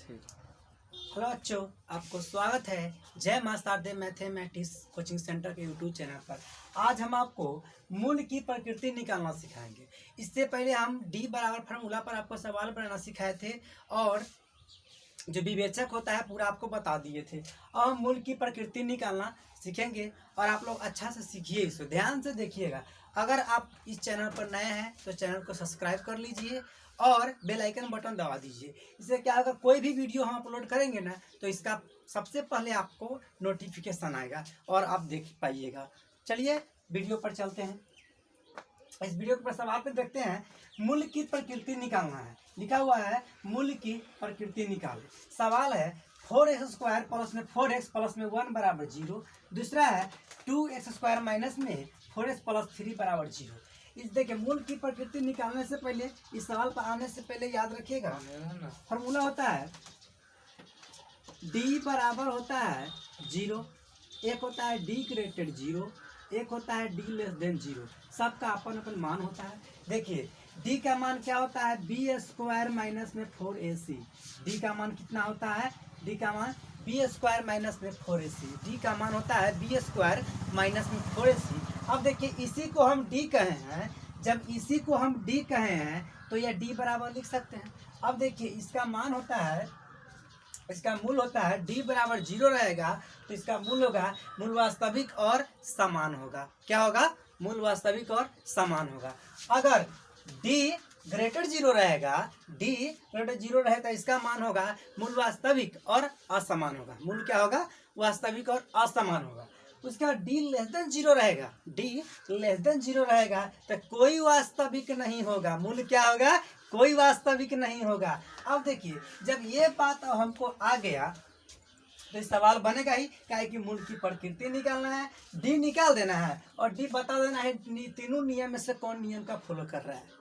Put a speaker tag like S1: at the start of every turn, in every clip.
S1: Hello बच्चों, आपको स्वागत है जय मां शारदे मैथमेटिक्स कोचिंग सेंटर के यूट्यूब चैनल पर। आज हम आपको मूल की प्रकृति निकालना सिखाएंगे। इससे पहले हम डी बराबर फार्मूला पर आपको सवाल बनाना सिखाए थे और जो विवेचक होता है पूरा आपको बता दिए थे। और हम मूल की प्रकृति निकालना सीखेंगे और आप लोग अच्छा से सीखिए, इसको ध्यान से देखिएगा। अगर आप इस चैनल पर नए हैं तो चैनल को सब्सक्राइब कर लीजिए और बेल आइकन बटन दबा दीजिए। इससे क्या होगा, कोई भी वीडियो हम अपलोड करेंगे ना तो इसका सबसे पहले आपको नोटिफिकेशन आएगा और आप देख पाइएगा। चलिए वीडियो पर चलते हैं। इस वीडियो के सवाल पे देखते हैं, मूल की प्रकृति निकालना है। लिखा हुआ है मूल की प्रकृति निकालो। सवाल है 4x² प्लस में 4x प्लस में 1 बराबर 0। दूसरा है 2x² माइनस में 4x प्लस 3 बराबर 0। इस देखिए, मूल की प्रकृति निकालने से पहले, इस सवाल पर आने से पहले याद रखिएगा फॉर्मूला होता है डी बराबर होता है 0, एक होता है डी ग्रेटर 0, एक होता है डी लेस देन 0। सबका अपन अपन मान होता है। देखिए डी का मान क्या होता है, b² माइनस में 4ac। डी का मान कितना होता है, डी का मान b² माइनस में 4ac। डी का मान होता है b² माइनस में 4ac। अब देखिए इसी को हम डी कहे हैं, जब इसी को हम डी कहे हैं तो यह डी बराबर लिख सकते हैं। अब देखिए इसका मान होता है, इसका मूल होता है डी बराबर 0 रहेगा तो इसका मूल होगा मूल वास्तविक और समान होगा। क्या होगा, मूल वास्तविक और समान होगा। अगर डी ग्रेटर 0 रहेगा, डी ग्रेटर 0 रहे तो इसका मान होगा मूल वास्तविक और असमान होगा। मूल क्या होगा, वास्तविक और असमान होगा। उसके बाद डी लेस देन 0 रहेगा, डी लेस देन 0 रहेगा तो कोई वास्तविक नहीं होगा। मूल क्या होगा, कोई वास्तविक नहीं होगा। अब देखिए जब ये बात हमको आ गया तो इस सवाल बनेगा ही, क्या है कि मूल की प्रकृति निकालना है, डी निकाल देना है और डी बता देना है तीनों नियम में से कौन नियम का फॉलो कर रहा है।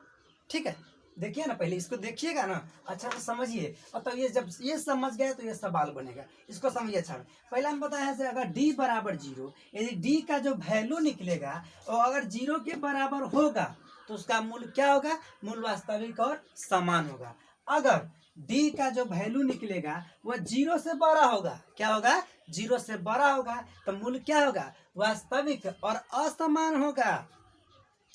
S1: ठीक है, देखिए ना, पहले इसको देखिएगा ना, अच्छा से समझिए और तब ये जब ये समझ गए तो ये सवाल बनेगा। इसको समझिए अच्छा। पहले हम बताया है अगर डी बराबर 0, यदि डी का जो वैल्यू निकलेगा और अगर 0 के बराबर होगा तो उसका मूल क्या होगा, मूल वास्तविक और समान होगा। अगर डी का जो वैल्यू निकलेगा वह 0 से बड़ा होगा, क्या होगा, 0 से बड़ा होगा तो मूल क्या होगा, वास्तविक और असमान होगा।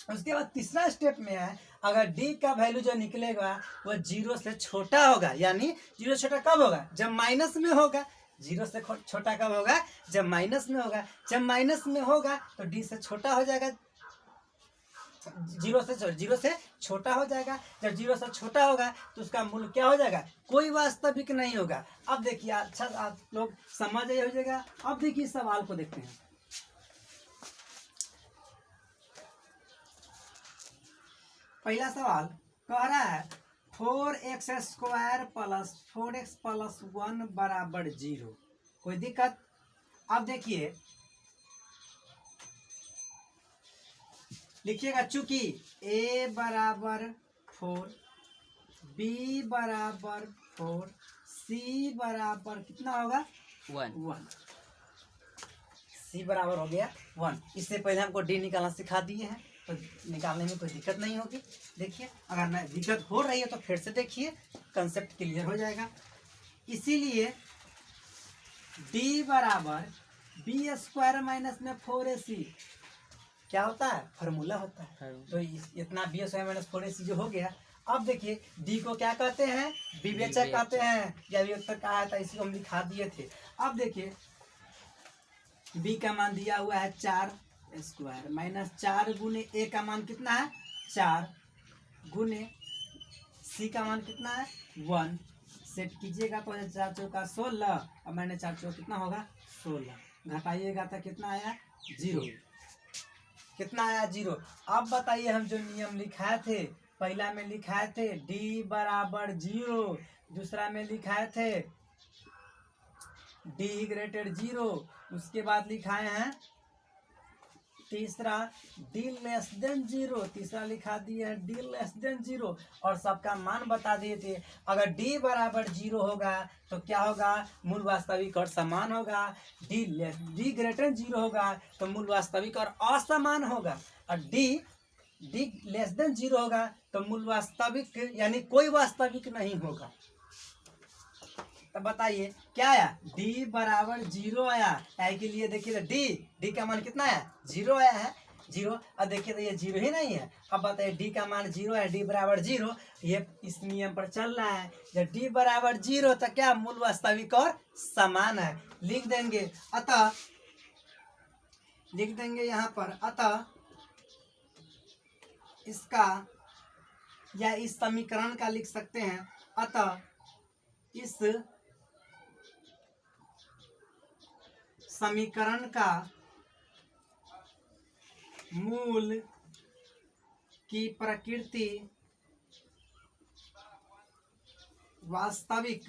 S1: उसके बाद तीसरा स्टेप में है, अगर डी का वैल्यू जो निकलेगा वह 0 से छोटा होगा, यानी 0 से छोटा कब होगा, जब माइनस में होगा। 0 से छोटा कब होगा, जब माइनस में होगा। जब माइनस में होगा तो डी से छोटा हो जाएगा, 0 से छोटा हो जाएगा। जब 0 से छोटा होगा तो उसका मूल क्या हो जाएगा, कोई वास्तविक नहीं होगा। अब देखिए अच्छा आप लोग समझ हो जाएगा। अब देखिए सवाल को देखते हैं। पहला सवाल कह रहा है 4x² प्लस 4x प्लस 1 बराबर 0। कोई दिक्कत। अब देखिए लिखिएगा, चूंकि a बराबर 4, b बराबर 4, c बराबर कितना होगा 1, c बराबर हो गया 1। इससे पहले हमको d निकालना सिखा दिए हैं तो निकालने में कोई दिक्कत नहीं होगी। देखिए अगर न दिक्कत हो रही है तो फिर से देखिए, कंसेप्ट क्लियर हो जाएगा। इसीलिए d बराबर b² माइनस में 4ac क्या होता है, फार्मूला होता है। तो इतना b² माइनस 4ac जो हो गया। अब देखिए d को क्या कहते हैं, विवेचक कहते हैं, या विवेचक कहा था, इसी को हम लिखा दिए थे। अब देखिए b का मान दिया हुआ है 4² माइनस 4 गुने a का मान कितना है 4 गुने c का मान कितना है 1। सेट कीजिएगा तो 4 चौका 16 और मैंने 4 चौका कितना होगा 16। घटाइएगा तो कितना आया 0। कितना आया 0। अब बताइए हम जो नियम लिखाए थे, पहला में लिखाए थे d बराबर 0, दूसरा में लिखाए थे d ग्रेटर 0, उसके बाद लिखाए हैं तीसरा d लेस देन 0, तीसरा लिखा दिए हैं d लेस देन 0 और सबका मान बता दिए थे। अगर d बराबर 0 होगा तो क्या होगा, मूल वास्तविक और समान होगा। d ग्रेटर 0 होगा तो मूल वास्तविक और असमान होगा। और d लेस देन 0 होगा तो मूल वास्तविक यानी कोई वास्तविक नहीं होगा। तो बताइए क्या आया, डी बराबर 0 आया। है के लिए देखिए डी का मान कितना है, 0 आया है, 0। अब देखिए तो ये 0 ही नहीं है। अब बताइए डी का मान 0 है, डी बराबर 0, ये इस नियम पर चल रहा है। जब डी बराबर 0 तो क्या मूल वास्तविक और समान है। लिख देंगे अतः, लिख देंगे यहाँ पर अतः इसका या इस समीकरण का लिख सकते हैं, अतः इस समीकरण का मूल की प्रकृति वास्तविक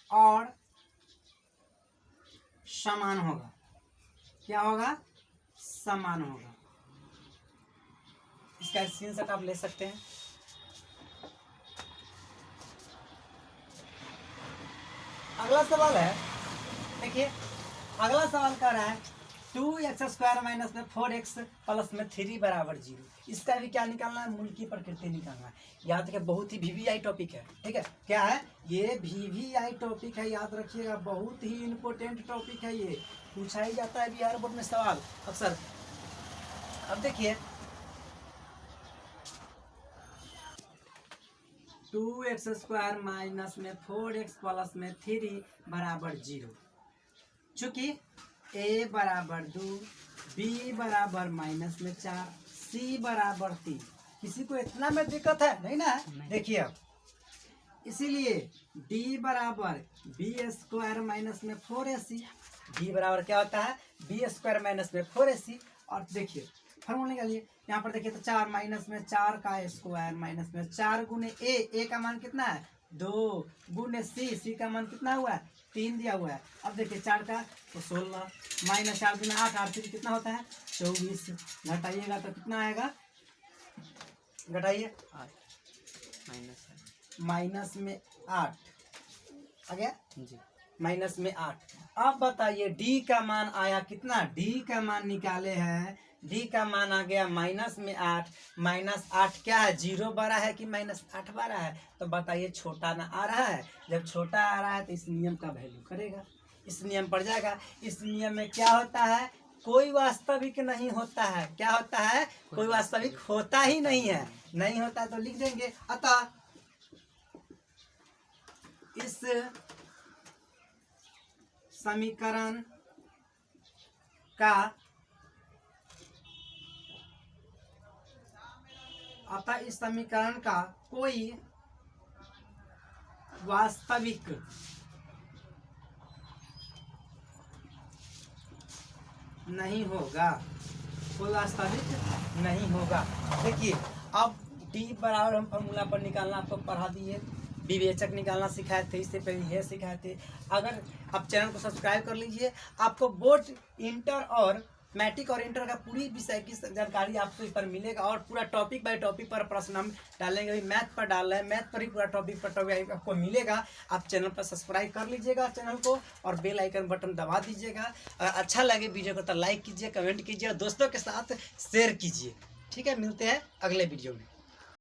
S1: और समान होगा। क्या होगा, समान होगा। इसका स्क्रीनशॉट आप ले सकते हैं। अगला सवाल है, देखिए अगला सवाल कह रहा है 2x² माइनस में 4x प्लस में 3 बराबर 0। इसका भी क्या निकालना है, मूल की प्रकृति निकालना है। याद रखिए बहुत ही VVI टॉपिक है, ठीक है। क्या है ये, VVI टॉपिक है, याद रखिएगा बहुत ही इम्पोर्टेंट टॉपिक है। ये पूछा ही जाता है बिहार बोर्ड में सवाल अक्सर। अब देखिए 2x² माइनस में 4x प्लस में 3 बराबर 0। चूंकि a बराबर 2, b बराबर माइनस में 4, c बराबर 3। किसी को इतना में दिक्कत है नहीं ना, देखिए अब इसीलिए d बराबर b² माइनस में 4ac, d बराबर क्या होता है, b² माइनस में 4ac। और देखिए फॉर्मूला निकालिए, यहाँ पर देखिए तो 4 माइनस में 4 का स्क्वायर माइनस में 4 गुने a का मान कितना है 2 गुने c का मान कितना हुआ है 3 दिया हुआ है। अब देखिए 4 का तो 16 माइनस 4 गुना 8, 8 3 कितना होता है 24। घटाइएगा तो कितना आएगा, घटाइए माइनस में 8 आ गया जी, माइनस में 8। अब बताइए डी का मान आया कितना, डी का मान निकाले हैं, डी का मान आ गया माइनस में 8। माइनस 8 क्या है, 0 बड़ा है कि माइनस 8 बड़ा है। तो बताइए छोटा ना आ रहा है, जब छोटा आ रहा है तो इस नियम का वैल्यू करेगा, इस नियम पर जाएगा। इस नियम में क्या होता है, कोई वास्तविक नहीं होता है। क्या होता है, कोई वास्तविक होता ही नहीं है, नहीं होता तो लिख देंगे अतः इस समीकरण का कोई वास्तविक नहीं होगा, कोई वास्तविक नहीं होगा। देखिए अब डी बराबर हम फॉर्मूला पर निकालना आपको पढ़ा दिए, विवेचक निकालना सिखाए थे, इससे पहले यह सिखाए थे। अगर आप चैनल को सब्सक्राइब कर लीजिए, आपको बोर्ड इंटर और मैट्रिक और इंटर का पूरी विषय की जानकारी आपको इस पर मिलेगा। और पूरा टॉपिक बाय टॉपिक पर प्रश्न हम डालेंगे, अभी मैथ पर डाल रहे हैं, मैथ पर ही पूरा टॉपिक पर टॉपिक आपको मिलेगा। आप चैनल पर सब्सक्राइब कर लीजिएगा चैनल को, और बेल आइकन बटन दबा दीजिएगा। अगर अच्छा लगे वीडियो को तो लाइक कीजिए, कमेंट कीजिए और दोस्तों के साथ शेयर कीजिए। ठीक है, मिलते हैं अगले वीडियो में।